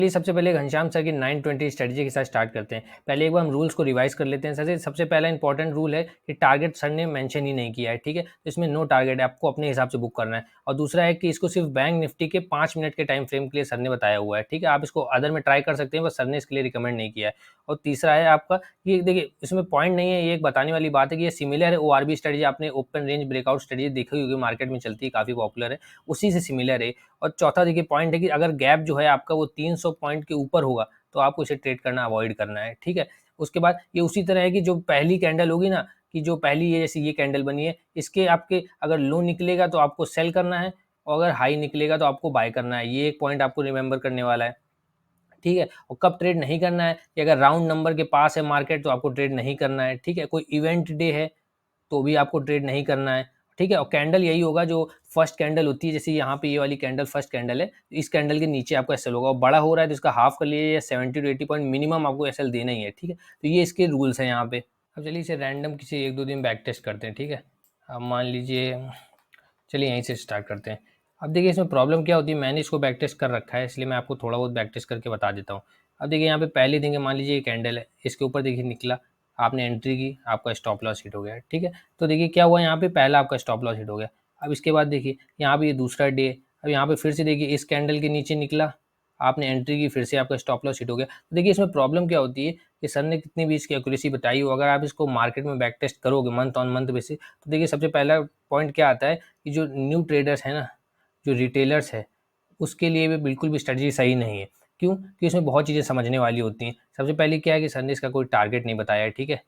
चलिए सबसे पहले घनश्याम सर की 920 स्ट्रेटजी के साथ स्टार्ट करते हैं। पहले एक बार हम रूल्स को रिवाइज कर लेते हैं। सबसे पहला इंपॉर्टेंट रूल है कि टारगेट सर ने मेंशन ही नहीं किया है, ठीक है। तो इसमें नो टारगेट है, आपको अपने हिसाब से बुक करना है। और दूसरा है कि इसको सिर्फ बैंक निफ्टी के 5 मिनट के टाइम फ्रेम के लिए सर ने बताया हुआ है, ठीक है। आप इसको अदर में ट्राई कर सकते हैं, बस सर ने इसके लिए रिकमेंड नहीं किया है। और तीसरा है आपका, ये देखिए इसमें पॉइंट नहीं है, ये एक बताने वाली बात है कि ये सिमिलर है ओआरबी स्ट्रेटजी। आपने ओपन रेंज ब्रेकआउट स्ट्रेटजी देखी होगी, मार्केट में चलती है, काफ़ी पॉपुलर है, उसी से सिमिलर है। और चौथा देखिए पॉइंट है कि अगर गैप जो है आपका वो 300 पॉइंट के ऊपर होगा तो आपको इसे ट्रेड करना अवॉइड करना है, ठीक है। उसके बाद ये उसी तरह है कि जो पहली कैंडल होगी ना, कि जो पहली ये जैसे ये कैंडल बनी है, इसके आपके अगर लो निकलेगा तो आपको सेल करना है, और अगर हाई निकलेगा तो आपको बाय करना है। ये एक पॉइंट आपको रिमेंबर करने वाला है, ठीक है। और कब ट्रेड नहीं करना है कि अगर राउंड नंबर के पास है मार्केट तो आपको ट्रेड नहीं करना है, ठीक है। कोई इवेंट डे है तो भी आपको ट्रेड नहीं करना है, ठीक है। और कैंडल यही होगा जो फर्स्ट कैंडल होती है, जैसे यहाँ पे ये वाली कैंडल फर्स्ट कैंडल है, तो इस कैंडल के नीचे आपको एसएल होगा। और बड़ा हो रहा है तो इसका हाफ कर लीजिए, 70 to 80 पॉइंट मिनिमम आपको एसएल देना ही है, ठीक है। तो ये इसके रूल्स हैं यहाँ पे। अब चलिए इसे रैंडम किसी 1-2 दिन बैक टेस्ट करते हैं, ठीक है। अब मान लीजिए, चलिए यहीं से स्टार्ट करते हैं। अब देखिए इसमें प्रॉब्लम क्या होती है, मैंने इसको बैक टेस्ट कर रखा है, इसलिए मैं आपको थोड़ा बहुत बैक टेस्ट करके बता देता हूँ। अब देखिए यहाँ पे पहले दिन मान लीजिए ये कैंडल है, इसके ऊपर देखिए निकला, आपने एंट्री की, आपका स्टॉप लॉस हिट हो गया, ठीक है। तो देखिए क्या हुआ, यहाँ पे पहला आपका स्टॉप लॉस हिट हो गया। अब इसके बाद देखिए यहाँ पे ये दूसरा डे, अब यहाँ पे फिर से देखिए इस कैंडल के नीचे निकला, आपने एंट्री की, फिर से आपका स्टॉप लॉस हिट हो गया। तो देखिए इसमें प्रॉब्लम क्या होती है कि सर ने कितनी भी इसकी एक्यूरेसी बताई हो, अगर आप इसको मार्केट में बैक टेस्ट करोगे मंथ ऑन मंथ बेसिस, तो देखिए सबसे पहला पॉइंट क्या आता है कि जो न्यू ट्रेडर्स है ना, जो रिटेलर्स है, उसके लिए भी बिल्कुल भी स्ट्रेटजी सही नहीं है। क्यों? कि इसमें बहुत चीज़ें समझने वाली होती हैं। सबसे पहले क्या है कि सर ने इसका कोई टारगेट नहीं बताया है, ठीक है।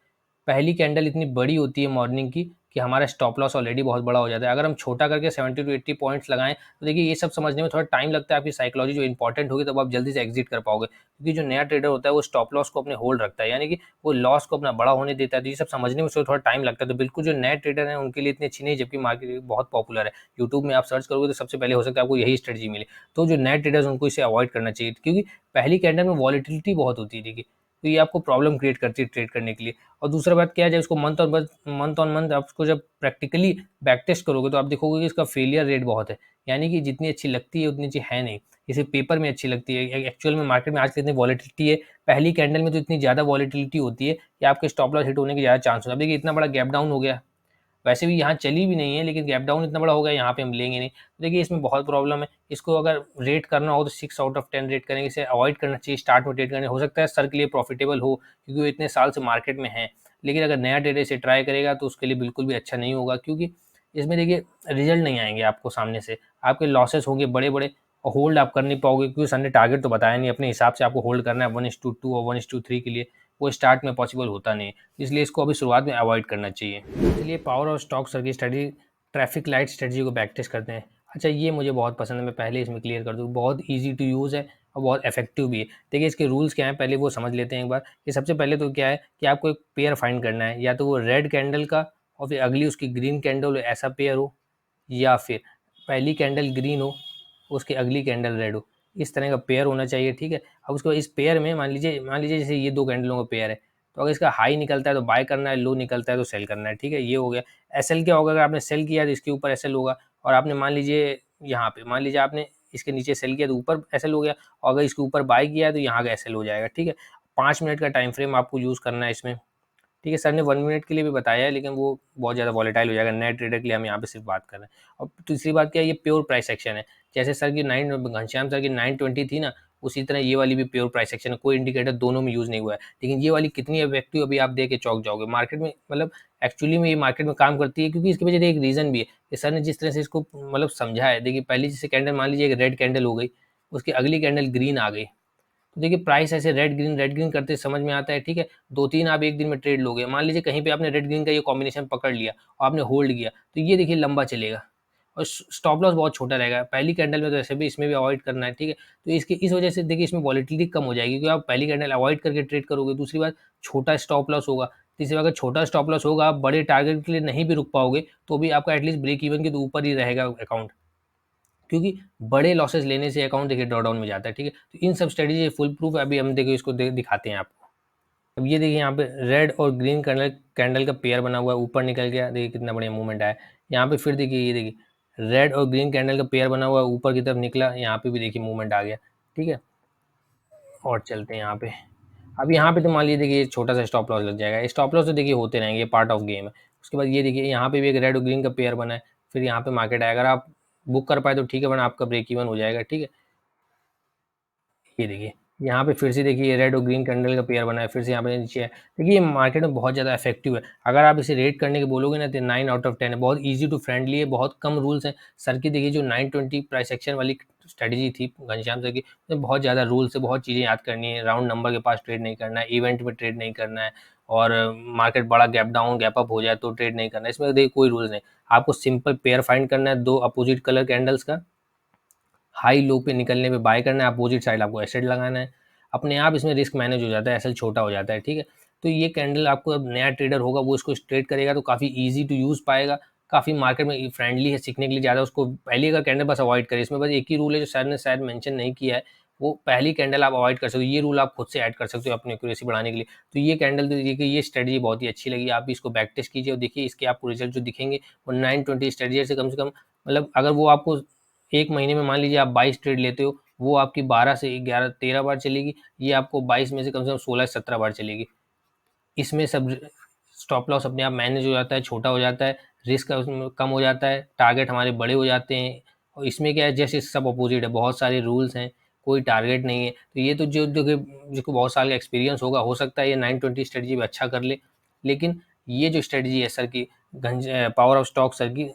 पहली कैंडल इतनी बड़ी होती है मॉर्निंग की कि हमारा स्टॉप लॉस ऑलरेडी बहुत बड़ा हो जाता है। अगर हम छोटा करके 70 टू 80 पॉइंट्स लगाएं तो देखिए ये सब समझने में थोड़ा टाइम लगता है, आपकी साइकोलॉजी जो इंपॉर्टेंट होगी तब आप जल्दी से एग्जिट कर पाओगे। क्योंकि जो नया ट्रेडर होता है वो स्टॉप लॉस को अपने होल्ड रखता है, यानी कि वो लॉस को अपना बड़ा होने देता है। तो ये सब समझने में उसको थोड़ा टाइम लगता है। तो बिल्कुल जो नए ट्रेडर हैं उनके लिए इतनी अच्छी नहीं, जबकि मार्केट बहुत पॉपुलर है। यूट्यूब में आप सर्च करोगे तो सबसे पहले हो सकता है आपको यही स्ट्रेटजी मिले। तो जो नए ट्रेडर्स उनको इसे अवॉइड करना चाहिए, क्योंकि पहली कैंडल में वॉलीटिलिटी बहुत होती है, देखिए। तो ये आपको प्रॉब्लम क्रिएट करती है ट्रेड करने के लिए। और दूसरा बात क्या है, जब इसको मंथ ऑन मंथ आप इसको जब प्रैक्टिकली बैक टेस्ट करोगे तो आप देखोगे कि इसका फेलियर रेट बहुत है, यानी कि जितनी अच्छी लगती है उतनी अच्छी है नहीं। इसे पेपर में अच्छी लगती है, एक्चुअल में मार्केट में आज कितनी वॉलेटिलिटी है, पहली कैंडल में तो इतनी ज़्यादा वॉलेटिलिटी होती है कि आपके स्टॉप लॉस हिट होने के ज़्यादा चांस होता है। अब देखिए इतना बड़ा गैप डाउन हो गया, वैसे भी यहाँ चली भी नहीं है, लेकिन गैप डाउन इतना बड़ा हो गया, यहाँ पे हम लेंगे नहीं। तो देखिए इसमें बहुत प्रॉब्लम है। इसको अगर रेट करना हो तो 6 आउट ऑफ 10 रेट करेंगे, इसे अवॉइड करना चाहिए स्टार्ट में ट्रेड करने। हो सकता है सर के लिए प्रॉफिटेबल हो क्योंकि वो इतने साल से मार्केट में है, लेकिन अगर नया ट्रेडर इसे ट्राई करेगा तो उसके लिए बिल्कुल भी अच्छा नहीं होगा, क्योंकि इसमें देखिए रिजल्ट नहीं आएंगे आपको सामने से, आपके लॉसेस होंगे बड़े बड़े, और होल्ड आप कर नहीं पाओगे क्योंकि सर ने टारगेट तो बताया नहीं, अपने हिसाब से आपको होल्ड करना है 1:2 और 1:3 के लिए, वो स्टार्ट में पॉसिबल होता नहीं है। इसलिए इसको अभी शुरुआत में अवॉइड करना चाहिए। चलिए पावर और स्टॉक सर की स्टडी, ट्रैफिक लाइट स्ट्रेटजी को बैक टेस्ट करते हैं। अच्छा ये मुझे बहुत पसंद है, मैं पहले इसमें क्लियर कर दूँ, बहुत ईजी टू यूज़ है और बहुत इफेक्टिव भी है। देखिए इसके रूल्स क्या हैं, पहले वो समझ लेते हैं एक बार। कि सबसे पहले तो क्या है कि आपको एक पेयर फाइंड करना है, या तो वो रेड कैंडल का और फिर अगली उसकी ग्रीन कैंडल ऐसा पेयर हो, या फिर पहली कैंडल ग्रीन हो उसकी अगली कैंडल रेड हो, इस तरह का पेयर होना चाहिए, ठीक है। अब उसको इस पेयर में मान लीजिए जैसे ये दो कैंडलों का पेयर है, तो अगर इसका हाई निकलता है तो बाय करना है, लो निकलता है तो सेल करना है, ठीक है। ये हो गया। एसएल क्या होगा, अगर आपने सेल किया तो इसके ऊपर एसएल होगा, और आपने मान लीजिए यहाँ पे मान लीजिए आपने इसके नीचे सेल किया तो ऊपर एसएल हो गया, और अगर इसके ऊपर बाय किया है तो यहाँ का एसएल हो जाएगा, ठीक है। 5 मिनट का टाइम फ्रेम आपको यूज़ करना है इसमें, ठीक है। सर ने 1 मिनट के लिए भी बताया है, लेकिन वो बहुत ज़्यादा वॉलेटाइल हो जाएगा, नए ट्रेडर के लिए हम यहाँ पे सिर्फ बात कर रहे हैं। और तीसरी बात क्या है, ये प्योर प्राइस एक्शन है। जैसे सर की घनश्याम सर की 920 थी ना, उसी तरह ये वाली भी प्योर प्राइस एक्शन है, कोई इंडिकेटर दोनों में यूज़ नहीं हुआ है। लेकिन ये वाली कितनी इफेक्टिव अभी आप देख के चौंक जाओगे मार्केट में, मतलब एक्चुअली में ये मार्केट में काम करती है, क्योंकि इसके पीछे एक रीज़न भी है कि सर ने जिस तरह से इसको मतलब समझा है। देखिए पहली जैसे कैंडल मान लीजिए एक रेड कैंडल हो गई, उसकी अगली कैंडल ग्रीन आ गई, तो देखिए प्राइस ऐसे रेड ग्रीन करते समझ में आता है, ठीक है। 2-3 आप एक दिन में ट्रेड लोगे, मान लीजिए कहीं पे आपने रेड ग्रीन का ये कॉम्बिनेशन पकड़ लिया और आपने होल्ड किया, तो ये देखिए लंबा चलेगा और स्टॉप लॉस बहुत छोटा रहेगा। पहली कैंडल में तो ऐसे भी इसमें भी अवॉइड करना है, ठीक है। तो इसकी इस वजह से देखिए इसमें वॉलेटिलिटी कम हो जाएगी, क्योंकि आप पहली कैंडल अवॉइड करके ट्रेड करोगे। दूसरी बात छोटा स्टॉप लॉस होगा। तीसरी बात, अगर छोटा स्टॉप लॉस होगा, आप बड़े टारगेट के लिए नहीं भी रुक पाओगे तो भी आपका एटलीस्ट ब्रेक इवन के तो ऊपर ही रहेगा अकाउंट, क्योंकि बड़े लॉसेस लेने से अकाउंट देखिए ड्रॉ डाउन में जाता है, ठीक है। तो इन सब स्ट्रेटजी फुल प्रूफ अभी हम देखिए इसको दिखाते हैं आपको। अब ये देखिए यहाँ पे रेड और ग्रीन कैंडल कैंडल का पेयर बना हुआ है, ऊपर निकल गया, देखिए कितना बढ़िया मूवमेंट आया। यहाँ पे फिर देखिए ये देखिए रेड और ग्रीन कैंडल का पेयर बना हुआ है, ऊपर की तरफ निकला, यहाँ पे भी देखिए मूवमेंट आ गया, ठीक है। और चलते हैं यहाँ पे। अब यहाँ पे तो मान लीजिए देखिए छोटा सा स्टॉप लॉस लग जाएगा। स्टॉप लॉस तो देखिए होते रहेंगे, ये पार्ट ऑफ गेम है। उसके बाद ये देखिए यहाँ पे भी एक रेड और ग्रीन का पेयर बना है, फिर यहाँ पे मार्केट आया, अगर आप बुक कर पाए तो ठीक है, वरना आपका ब्रेक इवन हो जाएगा। ठीक है, ये देखिए यहाँ पे फिर से देखिए रेड और ग्रीन कैंडल का पेयर बना है, फिर से यहाँ पे नीचे है। देखिए ये मार्केट में बहुत ज़्यादा इफेक्टिव है। अगर आप इसे रेट करने के बोलोगे ना तो 9 आउट ऑफ 10 है। बहुत इजी टू फ्रेंडली है, बहुत कम रूल्स हैं। सर की देखिए जो 920 प्राइस एक्शन वाली स्ट्रेटेजी थी घनश्याम सर की, उसमें बहुत ज़्यादा रूल्स है, बहुत चीज़ें याद करनी है। राउंड नंबर के पास ट्रेड नहीं करना है, इवेंट में ट्रेड नहीं करना है, और मार्केट बड़ा गैप डाउन गैप अप हो जाए तो ट्रेड नहीं करना है। इसमें देखिए कोई रूल्स नहीं, आपको सिंपल पेयर फाइंड करना है, दो अपोजिट कलर कैंडल्स का हाई लो पे निकलने पे बाय करना है, अपोजिट साइड आपको एसेट लगाना है। अपने आप इसमें रिस्क मैनेज हो जाता है, एसएल छोटा हो जाता है। ठीक है, तो ये कैंडल आपको, अब नया ट्रेडर होगा वो इसको ट्रेड करेगा तो काफ़ी इजी टू यूज़ पाएगा, काफ़ी मार्केट में फ्रेंडली है, सीखने के लिए ज़्यादा उसको पहली अगर कैंडल बस अवॉइड करें। इसमें बस एक ही रूल है जो सर ने शायद मेंशन नहीं किया है, वो पहली कैंडल आप अवॉइड कर सकते हो। ये रूल आप खुद से ऐड कर सकते हो अपनी एक्यूरेसी बढ़ाने के लिए। तो ये कैंडल तो देखिए ये स्ट्रेटजी बहुत ही अच्छी लगी, आप भी इसको बैक टेस्ट कीजिए और देखिए इसके आपको रिजल्ट जो दिखेंगे वो 920 स्ट्रेटजी से कम, मतलब अगर वो आपको एक महीने में मान लीजिए आप 22 ट्रेड लेते हो, वो आपकी 12 से 11 13 बार चलेगी, ये आपको 22 में से कम 16 से 17 बार चलेगी। इसमें सब स्टॉप लॉस अपने आप मैनेज हो जाता है, छोटा हो जाता है, रिस्क उसमें कम हो जाता है, टारगेट हमारे बड़े हो जाते हैं। और इसमें क्या है, जैसे सब अपोजिट है, बहुत सारे रूल्स हैं, कोई टारगेट नहीं है। तो ये तो जो जो जिसको बहुत साल का एक्सपीरियंस होगा, हो सकता है ये 920 स्ट्रेटजी में अच्छा कर ले। लेकिन ये जो स्ट्रेटजी है सर की, पावर ऑफ स्टॉक सर की,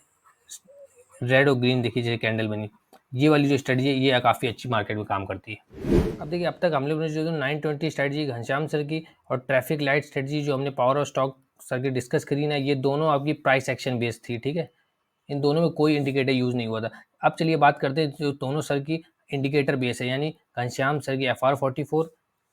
रेड और ग्रीन देखिए जैसे कैंडल बनी, ये वाली जो स्ट्रेटजी है ये काफ़ी अच्छी मार्केट में काम करती है। अब देखिए अब तक हम लोग ने जो 920 स्ट्रेटजी घनश्याम सर की और ट्रैफिक लाइट स्ट्रेटजी जो हमने पावर ऑफ स्टॉक सर की डिस्कस करी ना, ये दोनों आपकी प्राइस एक्शन बेस्ड थी। ठीक है, इन दोनों में कोई इंडिकेटर यूज़ नहीं हुआ था। अब चलिए बात करते हैं जो दोनों सर की इंडिकेटर बेस है, यानी घनश्याम सर की FR44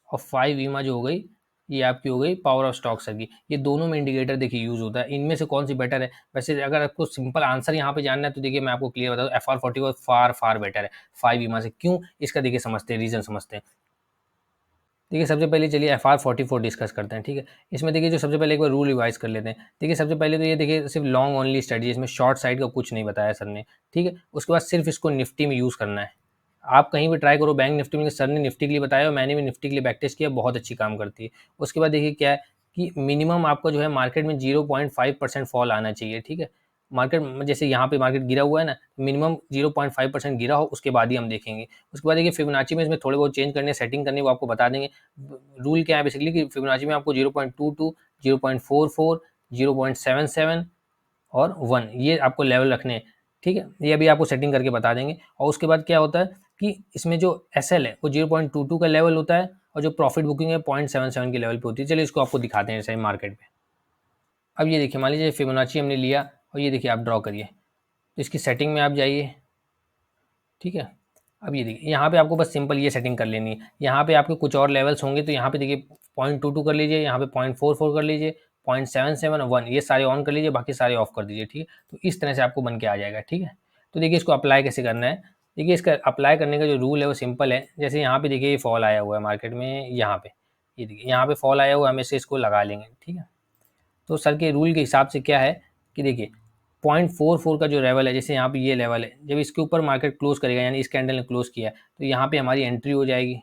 और 5 ईमा जो हो गई, ये आपकी हो गई पावर ऑफ स्टॉक सर की। ये दोनों में इंडिकेटर देखिए यूज़ होता है, इनमें से कौन सी बेटर है? वैसे अगर आपको सिंपल आंसर यहाँ पे जानना है तो देखिए मैं आपको क्लियर बता दूँ, FR44 फार फार बेटर है 5 ईमा से। क्यों? इसका देखिए समझते हैं, रीज़न समझते हैं। देखिए सबसे पहले चलिए FR44 डिस्कस करते हैं। ठीक है, इसमें देखिए जो सबसे पहले एक बार रूल रिवाइज कर लेते हैं। देखिए सबसे पहले तो ये देखिए सिर्फ लॉन्ग ओनली स्ट्रेटजी, इसमें शॉर्ट साइड का कुछ नहीं बताया सर ने। ठीक है, उसके बाद सिर्फ इसको निफ्टी में यूज़ करना है। आप कहीं भी ट्राई करो, बैंक निफ्टी में सर ने निफ्टी के लिए बताया और मैंने भी निफ्टी के लिए बैक टेस्ट किया, बहुत अच्छी काम करती है। उसके बाद देखिए क्या है कि मिनिमम आपका जो है मार्केट में 0.5% फॉल आना चाहिए। ठीक है, मार्केट जैसे यहाँ पे मार्केट गिरा हुआ है ना, मिनिमम 0.5% गिरा हो, उसके बाद ही हम देखेंगे। उसके बाद देखिए फिबोनाची में इसमें थोड़े बहुत चेंज करने, सेटिंग करनी, वो आपको बता देंगे। रूल क्या है बेसिकली कि फिबोनाची में आपको 0.22, 0.44, 0.77 और 1 ये आपको लेवल रखने हैं। ठीक है, ये अभी आपको सेटिंग करके बता देंगे। और उसके बाद क्या होता है कि इसमें जो एसएल है वो 0.22 का लेवल होता है, और जो प्रॉफिट बुकिंग है 0.77 के लेवल पे होती है। चलिए इसको आपको दिखाते हैं सही मार्केट में। अब ये देखिए मान लीजिए फिबोनाची हमने लिया और ये देखिए आप ड्रॉ करिए, तो इसकी सेटिंग में आप जाइए। ठीक है, अब ये देखिए यहाँ पे आपको बस सिंपल ये सेटिंग कर लेनी है। यहाँ पे आपके कुछ और लेवल्स होंगे, तो यहाँ पे देखिए 0.22 कर लीजिए, यहाँ पे 0.44 कर लीजिए, 0.77 और 1 ये सारे ऑन कर लीजिए, बाकी सारे ऑफ कर दीजिए। ठीक है, तो इस तरह से आपको बन के आ जाएगा। ठीक है, तो देखिए इसको अप्लाई कैसे करना है। देखिए इसका अप्लाई करने का जो रूल है वो सिंपल है। जैसे यहाँ पे देखिए ये फॉल आया हुआ है मार्केट में, यहाँ पे ये देखिए यहाँ पे फॉल आया हुआ है, हमें से इसको लगा लेंगे। ठीक है, तो सर के रूल के हिसाब से क्या है कि देखिए 0.44 का जो लेवल है, जैसे यहाँ पे ये लेवल है, जब इसके ऊपर मार्केट क्लोज करेगा, यानी इस कैंडल ने क्लोज किया है, तो यहाँ पे हमारी एंट्री हो जाएगी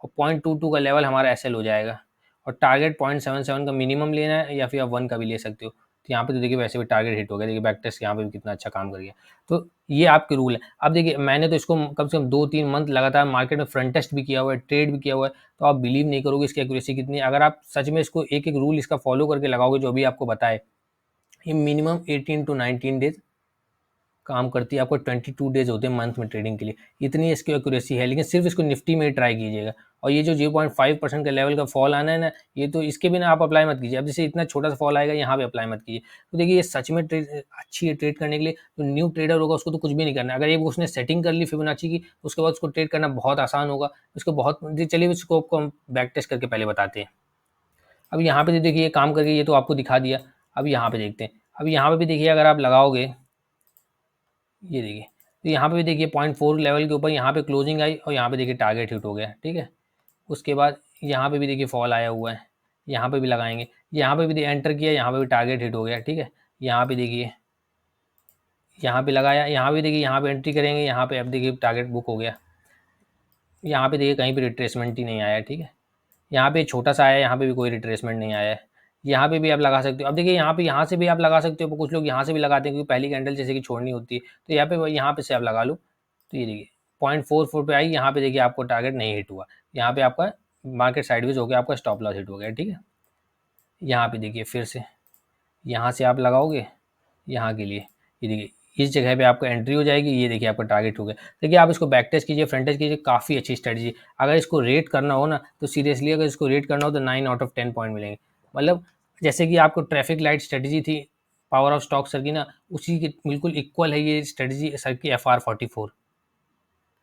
और 0.22 का लेवल हमारा एसएल हो जाएगा। और टारगेट 0.77 का मिनिमम लेना है, या फिर आप 1 का भी ले सकते हो। तो यहाँ पे तो देखिए वैसे भी टारगेट हिट हो गया, देखिए बैक टेस्ट यहाँ पे भी कितना अच्छा काम कर गया। तो ये आपके रूल है। अब देखिए मैंने तो इसको कम से कम 2-3 मंथ लगातार मार्केट में फ्रंट टेस्ट भी किया हुआ है, ट्रेड भी किया हुआ है, तो आप बिलीव नहीं करोगे इसकी एक्यूरेसी कितनी है। अगर आप सच में इसको एक एक रूल इसका फॉलो करके लगाओगे जो अभी आपको बताए, ये मिनिमम 18 टू 19 डेज काम करती है। आपको 22 डेज होते हैं मंथ में ट्रेडिंग के लिए, इतनी इसकी एक्यूरेसी है। लेकिन सिर्फ इसको निफ्टी में ही ट्राई कीजिएगा। और ये जो 0.5% का लेवल का फॉल आना है ना, ये तो इसके बिना आप अप्लाई मत कीजिए। अब जैसे इतना छोटा सा फॉल आएगा, यहाँ पे अप्लाई मत कीजिए। तो देखिए ये सच में अच्छी है ट्रेड करने के लिए। तो न्यू ट्रेडर होगा उसको तो कुछ भी नहीं करना है। अगर ये उसने सेटिंग कर ली फिबोनाची की, तो उसके बाद उसको ट्रेड करना बहुत आसान होगा। उसको बहुत, चलिए इसको आपको हम बैक टेस्ट करके पहले बताते हैं। अब यहाँ पे देखिए ये काम करके, ये तो आपको दिखा दिया। अब यहाँ पे देखते हैं। अब यहाँ पे भी देखिए अगर आप लगाओगे, ये देखिए, तो यहाँ पे भी देखिए 0.4 लेवल के ऊपर यहाँ पे क्लोजिंग आई और यहाँ पे देखिए टारगेट हिट हो गया। ठीक है, उसके बाद यहाँ पे भी देखिए फॉल आया हुआ है, यहाँ पे भी लगाएंगे, यहाँ पे भी एंटर किया, यहाँ पे भी टारगेट हिट हो गया। ठीक है, यहाँ पे देखिए, यहाँ पे लगाया, यहाँ पे देखिए, यहाँ पे एंट्री करेंगे, यहाँ पे अब देखिए टारगेट बुक हो गया। यहाँ पे देखिए कहीं पे रिट्रेसमेंट ही नहीं आया है, ठीक है। यहाँ पे छोटा सा आया है, यहाँ पे भी कोई रिट्रेसमेंट नहीं आया है। यहाँ पे भी आप लगा सकते हो। अब देखिए यहाँ पे, यहाँ से भी आप लगा सकते हो, कुछ लोग यहाँ से भी लगाते हैं क्योंकि पहली कैंडल जैसे कि छोड़नी होती है, तो यहाँ पे से आप लगा लो। तो ये देखिए 0.44 पे आई, यहाँ पे देखिए आपको टारगेट नहीं हिट हुआ, यहाँ पे आपका मार्केट साइडवेज हो गया, आपका स्टॉप लॉस हिट हो गया, ठीक है। यहाँ पे देखिए फिर से यहाँ से आप लगाओगे यहाँ के लिए, ये देखिए इस जगह पे आपको एंट्री हो जाएगी, ये देखिए आपका टारगेट हो गया। देखिए आप इसको बैक टेस्ट कीजिए, फ्रंट टेस्ट कीजिए, काफ़ी अच्छी स्ट्रेटजी। अगर इसको रेट करना हो ना, तो सीरियसली अगर इसको रेट करना हो तो 9 आउट ऑफ 10 पॉइंट मिलेंगे। मतलब जैसे कि आपको ट्रैफिक लाइट स्ट्रेटजी थी पावर ऑफ स्टॉक सर की ना, उसी के बिल्कुल इक्वल है ये स्ट्रेटजी सर की FR44।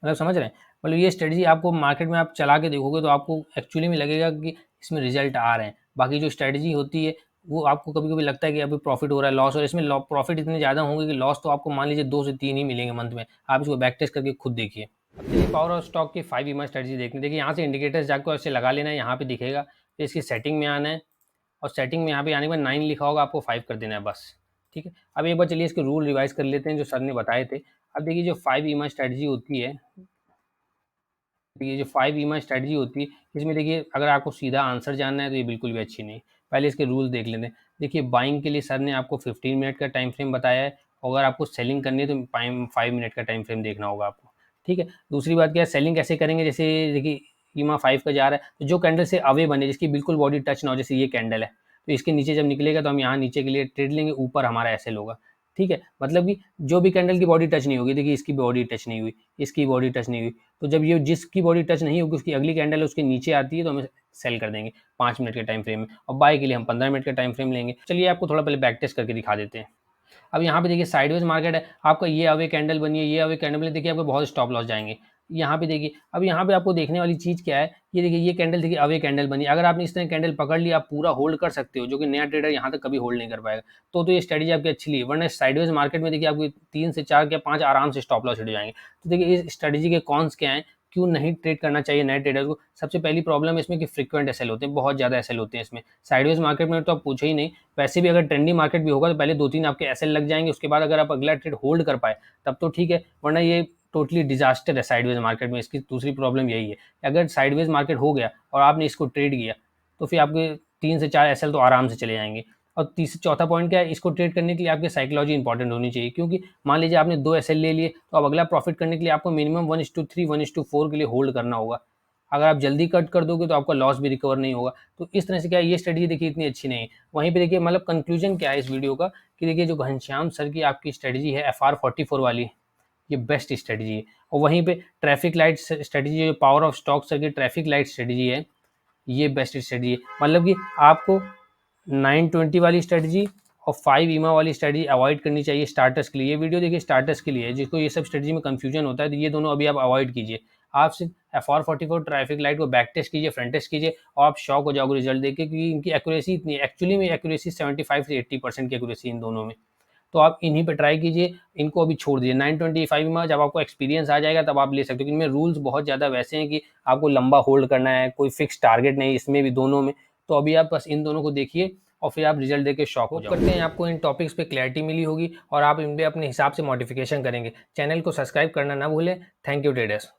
मतलब समझ रहे हैं, मतलब ये स्ट्रेटजी आपको मार्केट में आप चला के देखोगे तो आपको एक्चुअली में लगेगा कि इसमें रिजल्ट आ रहे हैं। बाकी जो स्ट्रेटजी होती है वो आपको कभी कभी लगता है कि अभी प्रॉफिट हो रहा है, लॉस हो रहा है, इसमें प्रॉफिट इतने ज़्यादा होंगे कि लॉस तो आपको मान लीजिए 2 से 3 ही मिलेंगे मंथ में। आप इसको बैक टेस्ट करके खुद देखिए। अब चलिए पावर ऑफ स्टॉक की 5 EMA स्ट्रेटजी देखने। देखिए यहाँ से इंडिकेटर्स जाकर ऐसे लगा लेना है, यहाँ पे दिखेगा, फिर इसकी सेटिंग में आना है, और सेटिंग में यहाँ पे आने के बाद 9 लिखा होगा, आपको 5 कर देना है बस, ठीक है। अब एक बार चलिए इसके रूल रिवाइज कर लेते हैं जो सर ने बताए थे। अब देखिए जो 5 EMA स्ट्रेटजी होती है, ये जो 5 EMA स्ट्रेटजी होती है, इसमें देखिए अगर आपको सीधा आंसर जानना है तो ये बिल्कुल भी अच्छी नहीं। पहले इसके रूल्स देख लेते हैं। देखिए बाइंग के लिए सर ने आपको 15 मिनट का टाइम फ्रेम बताया है, और अगर आपको सेलिंग करनी है तो 5 मिनट का टाइम फ्रेम देखना होगा आपको, ठीक है। दूसरी बात क्या है, सेलिंग कैसे करेंगे, जैसे देखिए EMA 5 का जा रहा है, तो जो कैंडल से अवे बने, जिसकी बिल्कुल बॉडी टच ना हो, जैसे ये कैंडल है, तो इसके नीचे जब निकलेगा तो हम यहाँ नीचे के लिए ट्रेड लेंगे, ऊपर हमारा एसएल होगा, ठीक है। मतलब कि जो भी कैंडल की बॉडी टच नहीं होगी, देखिए इसकी बॉडी टच नहीं हुई, इसकी बॉडी टच नहीं हुई, तो जब ये जिसकी बॉडी टच नहीं होगी उसकी अगली कैंडल उसके नीचे आती है तो हमें सेल कर देंगे 5 मिनट के टाइम फ्रेम में, और बाय के लिए हम 15 मिनट का टाइम फ्रेम लेंगे। चलिए आपको थोड़ा पहले बैक टेस्ट करके दिखा देते हैं। अब यहाँ पे देखिए साइडवेज मार्केट है, आपका ये अवे कैंडल बनी है, ये अवे कैंडल बनी, देखिए आपको बहुत स्टॉप लॉस जाएंगे। यहाँ पे देखिए, अब यहाँ पे आपको देखने वाली चीज़ क्या है, ये देखिए ये कैंडल देखिए अवे कैंडल बनी, अगर आपने इस तरह कैंडल पकड़ लिया आप पूरा होल्ड कर सकते हो, जो कि नया ट्रेडर यहाँ तक कभी होल्ड नहीं कर पाएगा। तो ये स्ट्रेटजी आपकी अच्छी ली, वरना साइडवेज मार्केट में देखिए आपको 3 से 4 या 5 आराम से स्टॉप लॉस हिट जाएंगे। तो देखिए इस स्ट्रेटजी के कॉन्स क्या हैं, क्यों नहीं ट्रेड करना चाहिए नए ट्रेडर को। सबसे पहली प्रॉब्लम है इसमें कि फ्रीक्वेंट एसएल होते हैं, बहुत ज़्यादा एसएल होते हैं इसमें। साइडवेज मार्केट में तो आप पूछो ही नहीं, वैसे भी अगर ट्रेंडी मार्केट भी होगा तो पहले 2-3 आपके एसएल लग जाएंगे, उसके बाद अगर आप अगला ट्रेड होल्ड कर पाए तब तो ठीक है, वरना ये टोटली डिजास्टर है साइडवेज मार्केट में। इसकी दूसरी प्रॉब्लम यही है, अगर साइडवेज मार्केट हो गया और आपने इसको ट्रेड किया तो फिर आपके 3 से 4 एसएल तो आराम से चले जाएंगे। और चौथा पॉइंट क्या है, इसको ट्रेड करने के लिए आपकी साइकोलॉजी इंपॉर्टेंट होनी चाहिए, क्योंकि मान लीजिए आपने 2 एसएल ले लिए तो अब अगला प्रॉफिट करने के लिए आपको मिनिमम 1:3 1:4 के लिए होल्ड करना होगा। अगर आप जल्दी कट कर दोगे तो आपका लॉस भी रिकवर नहीं होगा। तो इस तरह से क्या है, ये स्ट्रेटजी देखिए इतनी अच्छी नहीं है। वहीं पे देखिए मतलब कंक्लूजन क्या है इस वीडियो का, कि देखिए जो घनश्याम सर की आपकी स्ट्रेटजी है FR44 वाली, ये बेस्ट स्ट्रेटजी है। और वहीं पे ट्रैफिक लाइट स्ट्रेटजी, जो पावर ऑफ स्टॉक सर की ट्रैफिक लाइट स्ट्रेटजी है, ये बेस्ट स्ट्रेटजी है। मतलब कि आपको 920 वाली स्ट्रेटजी और 5 EMA वाली स्ट्रेटजी अवॉइड करनी चाहिए स्टार्टर्स के लिए। ये वीडियो देखिए स्टार्टर्स के लिए है, जिसको ये सब स्ट्रेटजी में कंफ्यूजन होता है, तो ये दोनों अभी आप अवॉइड कीजिए। आप सिर्फ FR44 ट्रैफिक लाइट को बैक टेस्ट कीजिए, फ्रंट टेस्ट कीजिए, और आप शॉक हो जाओगे रिजल्ट देख के, क्योंकि इनकी एक्यूरेसी इतनी, एक्चुअली में एक्यूरेसी 75 से 80% की एक्यूरेसी इन दोनों में। तो आप इन्हीं पे ट्राई कीजिए, इनको अभी छोड़ दीजिए। 925 में जब आपको एक्सपीरियंस आ जाएगा तब आप ले सकते हो, क्योंकि इनमें रूल्स बहुत ज़्यादा वैसे हैं कि आपको लंबा होल्ड करना है, कोई फिक्स टारगेट नहीं इसमें भी, दोनों में। तो अभी आप बस इन दोनों को देखिए और फिर आप रिजल्ट देके शॉक हो जाओगे। करते हैं आपको इन टॉपिक्स पे क्लैरिटी मिली होगी और आप इन पे अपने हिसाब से मॉडिफिकेशन करेंगे। चैनल को सब्सक्राइब करना ना भूलें। Thank you traders.